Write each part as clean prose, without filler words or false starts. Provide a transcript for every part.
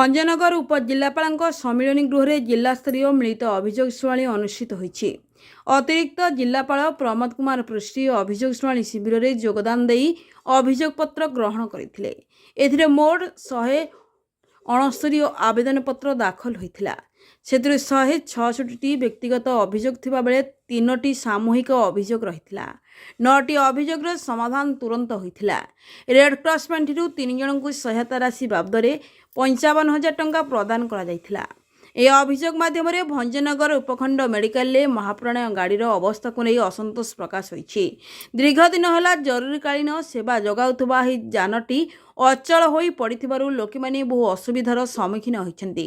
भंजनगर उपजिल्लापाल सम्मिलनी गृह में जिलास्तरीय मिलित अभियोग शुणाणी अनुष्ठित होईछि। अतिरिक्त जिलापाल प्रमोद कुमार पृष्टि अभियोग शुणाणी शिविर में योगदान दे अभियोग पत्र ग्रहण करथिले। एथिरे मोट 169 आवेदन पत्र दाखल होइथिला। सेथिरे 166 व्यक्तिगत अभियोग थिबा बेले 3टी सामूहिक अभियोग रहिथिला। 9टी अभियोग समाधान तुरंत होइथिला। रेड क्रॉस पांठिरु 3 जनकु सहायता राशि बाबदरे 55,000 टंका प्रदान करा जाइथिला। ए अभियोग माध्यम भंजनगर उपखंड मेडिकल महाप्राण गाड़ीर अवस्था को नहीं असंतोष प्रकाश होइछि। दीर्घ दिन है जरूरीकालीन सेवा जगाउथुबा जानटी अचल होई पड़िथिबारु लोकमाने बहु असुविधार सम्मुखीन होइछन्ति।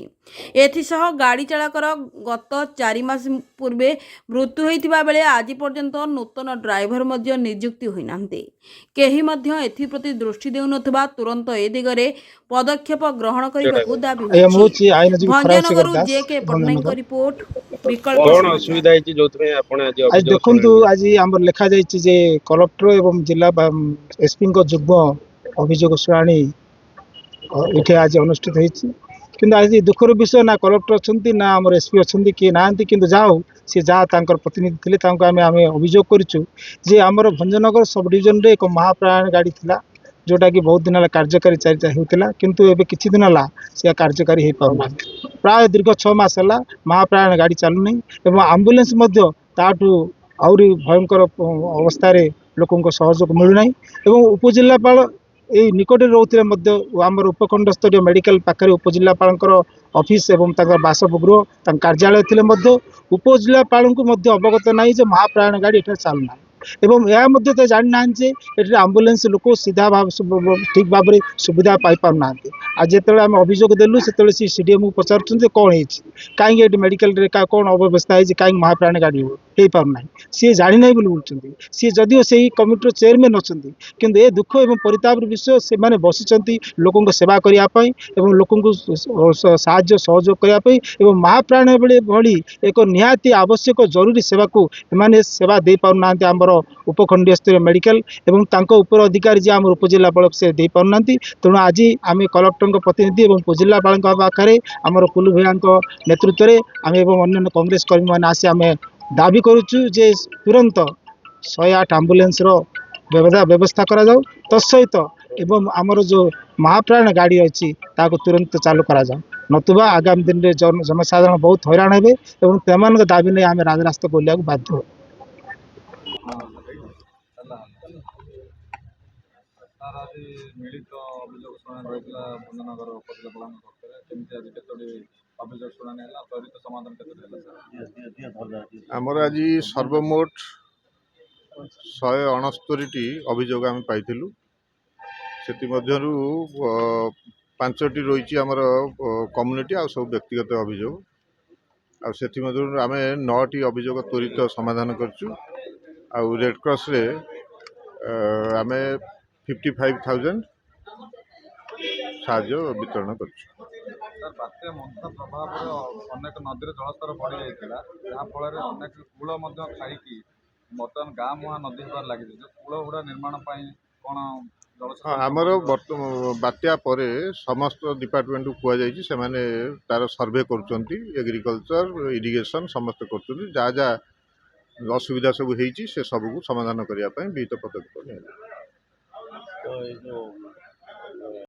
एथिसह गाड़ी चालकर गत 4 मास पूर्वे मृत्यु होइथिबा बेले आज पर्यंत नूतन ड्राइवर मध्य नियुक्ति होई नांती। केही मध्य एथि प्रति दृष्टि देउनथबा तुरंत ए दिगरे पदक्षेप ग्रहण करबाकू दाबी होइछि। भंजनगर जेके पटनायक रिपोर्ट विकल्प कौन असुविधा है जोथमे आपण आज देखंतु आज आम लिखा जाइछि जे कलेक्टर एवं जिला एसपी को जुग्म अभियोग शुणाणी ये आज अनुष्ठित होइछि। किंतु आज दुखर विषय ना कलेक्टर अच्छा ना आम एसपी अच्छा किए ना कि जाओ सी जहाँ तांकर प्रतिनिधि थे आम अभियोग करूँ जे आमर भंजनगर सब डिविजन रे एक महाप्राण गाड़ी थिला जोटा कि बहुत दिन कार्यकारी चर्चा होता किंतु एबे किछि दिन है से कार्यकारी हो पारना प्राय दीर्घ 6 मास है महाप्राण गाड़ी चलुना एवं आंबुलांस ताठू आहरी भयंकर अवस्था लोक सहयोग मिलूना एवं उपजिलापाल यही निकट रोते आमर उपखंड स्तरीय मेडिकल पाखे उपजिलापाल ऑफिस एवं बासगृह कार्यालय थे उपजिलापाल को अवगत ना महाप्राण गाड़ी ये चलुना एवं यह जानी ना ये आंबुलांस लोक सीधा भाव ठीक भाव में सुविधा पाई पार ना आज जो आम अभियोग देलु से सीडीएम को पचार कौन है कहीं मेडिकल कौन अव्यवस्था है कहीं महाप्राण गाड़ी हो पारना सी जानी ना बोलते सी जदिव से कमिटर चेयरमैन अच्छा किंतु ये दुख एवं परिताप विषय से मैंने बसी लोक सेवा करने लोक साहाय्य सहयोग करने महाप्राण भली एक निहाती आवश्यक जरूरी सेवा को सेवा दे पारना आमर उपखंडीय स्तरीय मेडिकल एवं तांको उपर अधिकारी जी आम उपजिलापाल से दे पारना तेणु आज आम कलेक्टर प्रतिनिधि एवं उपजिलापाल पाखे आमर कुलु भैया नेतृत्व में आम एवं अन्य कांग्रेस कर्मी मैंने आसी आम दाबी करुचु जे तुरंत 108 आंबुलांस व्यवस्था करा जाऊ तत्सहित एवं आमर जो महाप्राण गाड़ी अच्छी ताको तुरंत चालू करा जाऊ नतुबा आगामी दिन में जनसाधारण बहुत हैरान हेबे एवं तेमान दाबी नहीं आम राजरास्ता बोलिया बाध्य हो। आमर आज सर्वमोट 169 अभियोग आम पाइलु से 5टी रही आमर कम्युनिटी आ सब व्यक्तिगत अभियोग से आम 9टी अभियोग त्वरित समाधान करचु आ रेड क्रॉस रे आम 55,000 साहाय्य वितरण करचु। बात्या मंथा प्रभाव अनेक नदी जलस्तर बढ़ी जाता जहाँफल अनेक कूल खाई बर्तमान गाँ मुहां नदी होबार लगी कूल गुड़ा निर्माण कौन आमर बात्या परे समस्त डिपार्टमेंट को कहुई तार सर्वे कर एग्रीकल्चर इरिगेशन समस्त कर जहाँ जहाँ असुविधा सब होती से सबको समाधान करने विहित पदक्षेप।